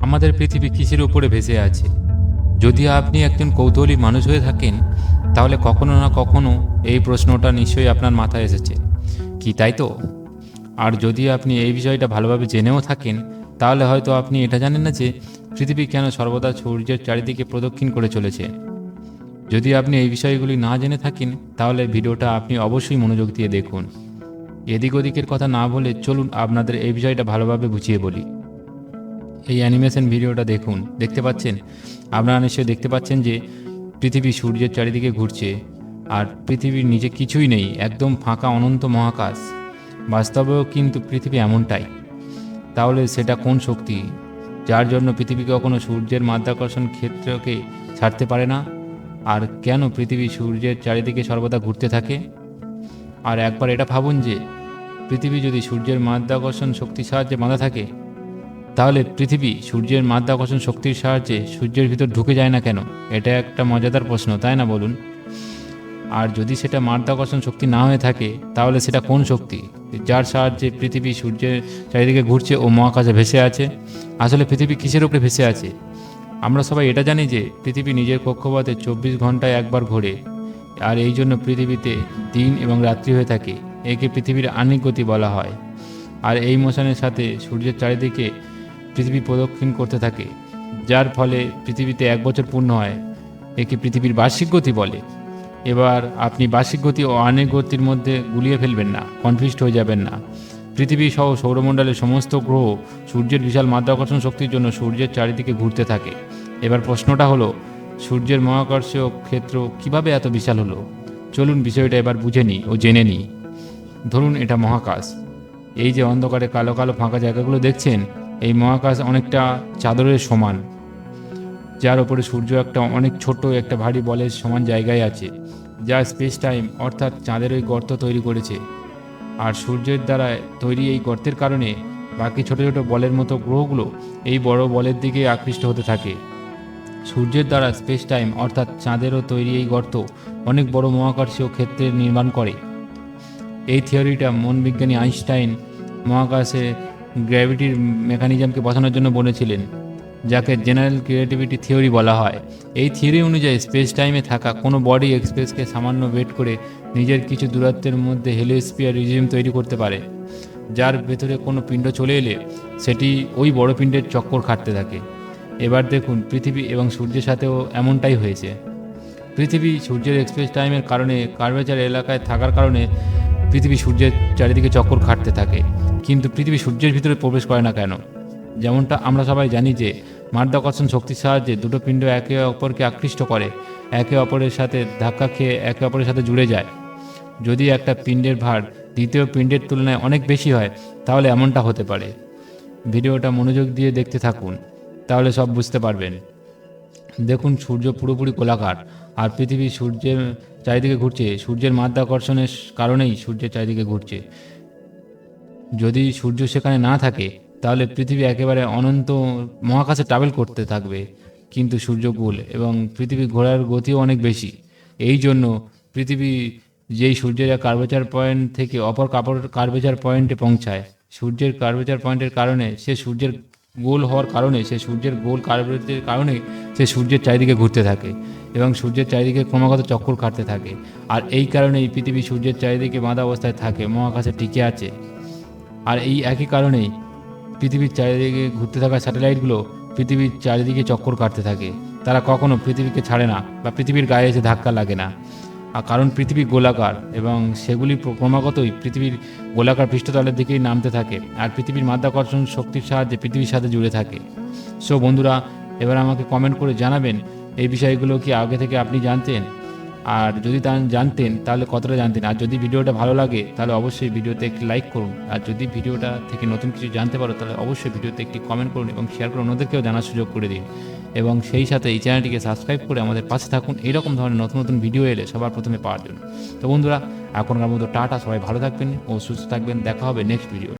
আমাদের পৃথিবী কিসের উপরে ভেসে আছে? যদি আপনি একজন কৌতূহলী মানুষ হয়ে থাকেন, তাহলে কখনো না কখনো এই প্রশ্নটা নিশ্চয়ই আপনার মাথায় এসেছে, কি তাই তো? আর যদি আপনি এই বিষয়টা ভালোভাবে জেনেও থাকেন, তাহলে হয়তো আপনি এটা জানেন না যে পৃথিবী কেন সর্বদা সূর্যের চারিদিকে প্রদক্ষিণ করে চলেছে। যদি আপনি এই বিষয়গুলি না জেনে থাকেন, তাহলে ভিডিওটা আপনি অবশ্যই মনোযোগ দিয়ে দেখুন। এদিক ওদিকের কথা না বলে চলুন আপনাদের এই বিষয়টা ভালোভাবে বুঝিয়ে বলি। এই অ্যানিমেশন ভিডিওটা দেখুন, দেখতে পাচ্ছেন, আপনারা নিশ্চয়ই দেখতে পাচ্ছেন যে পৃথিবী সূর্যের চারিদিকে ঘুরছে, আর পৃথিবীর নিচে কিছুই নেই, একদম ফাঁকা অনন্ত মহাকাশ। বাস্তবেও কিন্তু পৃথিবী এমনটাই। তাহলে সেটা কোন শক্তি, যার জন্য পৃথিবী কখনো সূর্যের মাধ্যাকর্ষণ ক্ষেত্রকে ছাড়তে পারে না? আর কেন পৃথিবী সূর্যের চারিদিকে সর্বদা ঘুরতে থাকে? আর একবার এটা ভাবুন যে পৃথিবী যদি সূর্যের মাধ্যাকর্ষণ শক্তির সাহায্যে বাঁধা থাকে, তাহলে পৃথিবী সূর্যের মাধ্যাকর্ষণ শক্তির সাহায্যে সূর্যের ভিতর ঢুকে যায় না কেন? এটা একটা মজাদার প্রশ্ন, তাই না বলুন? আর যদি সেটা মাধ্যাকর্ষণ শক্তি না হয়ে থাকে, তাহলে সেটা কোন শক্তি, যার সাহায্যে পৃথিবী সূর্যের চারিদিকে ঘুরছে ও মহাকাশে ভেসে আছে? আসলে পৃথিবী কিসের উপরে ভেসে আছে? আমরা সবাই এটা জানি যে পৃথিবী নিজের কক্ষপথে 24 ঘন্টায় একবার ঘোরে, আর এই জন্য পৃথিবীতে দিন এবং রাত্রি হয়ে থাকে। একে পৃথিবীর আহ্নিক গতি বলা হয়। আর এই মোশনের সাথে সূর্যের চারিদিকে পৃথিবী প্রদক্ষিণ করতে থাকে, যার ফলে পৃথিবীতে 1 বছর পূর্ণ হয়। একে পৃথিবীর বার্ষিক গতি বলে। এবার আপনি বার্ষিক গতি ও আহ্নিক গতির মধ্যে গুলিয়ে ফেলবেন না, কনফিউজড হয়ে যাবেন না। পৃথিবী সহ সৌরমণ্ডলের সমস্ত গ্রহ সূর্যের বিশাল মাধ্যাকর্ষণ শক্তির জন্য সূর্যের চারিদিকে ঘুরতে থাকে। এবার প্রশ্নটা হলো, সূর্যের মহাকর্ষীয় ক্ষেত্র কিভাবে এত বিশাল হলো? চলুন বিষয়টা এবার বুঝে নিই ও জেনে নিই। ধরুন এটা মহাকাশ। এই যে অন্ধকারে কালো কালো ফাঁকা জায়গাগুলো দেখছেন, এই মহাকাশ অনেকটা চাদরের সমান, যার ওপরে সূর্য একটা অনেক ছোট একটা ভারী বলের সমান জায়গায় আছে, যা স্পেস টাইম অর্থাৎ চাঁদের ওই গর্ত তৈরি করেছে। আর সূর্যের দ্বারা তৈরি এই গর্তের কারণে বাকি ছোট ছোট বলের মতো গ্রহগুলো এই বড় বলের দিকে আকৃষ্ট হতে থাকে। সূর্যের দ্বারা স্পেস টাইম অর্থাৎ চাঁদেরও তৈরি এই গর্ত অনেক বড় মহাকর্ষীয় ক্ষেত্রের নির্মাণ করে। এই থিওরিটা মন বিজ্ঞানী আইনস্টাইন মহাকাশে গ্র্যাভিটির মেকানিজমকে বোঝানোর জন্য বলেছিলেন, যাকে জেনারেল রিলেটিভিটি থিওরি বলা হয়। এই থিওরি অনুযায়ী স্পেস টাইমে থাকা কোনো বডি এক্সপ্রেসকে সামান্য ওয়েট করে নিজের কিছু দূরত্বের মধ্যে হেলিওস্ফিয়ার রিজিম তৈরি করতে পারে, যার ভেতরে কোনো পিণ্ড চলে এলে সেটি ওই বড় পিণ্ডের চক্কর কাটতে থাকে। এবার দেখুন, পৃথিবী এবং সূর্যের সাথেও এমনটাই হয়েছে। পৃথিবী সূর্যের এক্সপ্রেস টাইমের কারণে কার্ভেচার এলাকায় থাকার কারণে পৃথিবী সূর্যের চারিদিকে চক্কর কাটতে থাকে, কিন্তু পৃথিবী সূর্যের ভিতরে প্রবেশ করে না কেন? যেমনটা আমরা সবাই জানি যে মাধ্যাকর্ষণ শক্তির সাহায্যে দুটো পিণ্ড একে অপরকে আকৃষ্ট করে, একে অপরের সাথে ধাক্কা খেয়ে একে অপরের সাথে জুড়ে যায়। যদি একটা পিণ্ডের ভার দ্বিতীয় পিণ্ডের তুলনায় অনেক বেশি হয়, তাহলে এমনটা হতে পারে। ভিডিওটা মনোযোগ দিয়ে দেখতে থাকুন, তাহলে সব বুঝতে পারবেন। দেখুন, সূর্য পুরোপুরি গোলাকার, আর পৃথিবী সূর্যের চারিদিকে ঘুরছে। সূর্যের মাধ্যাকর্ষণের কারণেই সূর্যের চারিদিকে ঘুরছে। যদি সূর্য সেখানে না থাকে, তাহলে পৃথিবী একেবারে অনন্ত মহাকাশে ট্রাভেল করতে থাকবে। কিন্তু সূর্য গোল এবং পৃথিবী ঘোরার গতিও অনেক বেশি। এই জন্য পৃথিবী যেই সূর্যের এক কার্ভেচার পয়েন্ট থেকে অপর কার্ভেচার পয়েন্টে পৌঁছায়, সূর্যের কার্ভেচার পয়েন্টের কারণে সে সূর্যের গোল হওয়ার কারণে সে সূর্যের গোল কার্ভেচারের কারণে সে সূর্যের চারিদিকে ঘুরতে থাকে এবং সূর্যের চারিদিকে ক্রমাগত চক্কর কাটতে থাকে। আর এই কারণেই পৃথিবী সূর্যের চারিদিকে বাঁধা অবস্থায় থাকে, মহাকাশে টিকে আছে। আর এই একই কারণেই পৃথিবীর চারিদিকে ঘুরতে থাকা স্যাটেলাইটগুলো পৃথিবীর চারিদিকে চক্কর কাটতে থাকে। তারা কখনো পৃথিবীকে ছাড়ে না বা পৃথিবীর গায়ে এসে ধাক্কা লাগে না। আর কারণ পৃথিবী গোলাকার এবং সেগুলি ক্রমাগতই পৃথিবীর গোলাকার পৃষ্ঠতলের দিকেই নামতে থাকে, আর পৃথিবীর মাধ্যাকর্ষণ শক্তির সাহায্যে পৃথিবীর সাথে জুড়ে থাকে। সো বন্ধুরা, এবার আমাকে কমেন্ট করে জানাবেন এই বিষয়গুলো কি আগে থেকে আপনি জানতেন? আর যদি জানতেন, তাহলে কতটা জানতেন? আর যদি ভিডিওটা ভালো লাগে, তাহলে অবশ্যই ভিডিওতে একটি লাইক করুন। আর যদি ভিডিওটা থেকে নতুন কিছু জানতে পারো, তাহলে অবশ্যই ভিডিওতে একটি কমেন্ট করুন এবং শেয়ার করে অন্যদেরকেও জানার সুযোগ করে দিন। এবং সেই সাথে এই চ্যানেলটিকে সাবস্ক্রাইব করে আমাদের পাশে থাকুন, এইরকম ধরনের নতুন নতুন ভিডিও এলে সবার প্রথমে পাওয়ার জন্য। তো বন্ধুরা, এখনকার মতো টাটা, সবাই ভালো থাকবেন ও সুস্থ থাকবেন। দেখা হবে নেক্সট ভিডিও।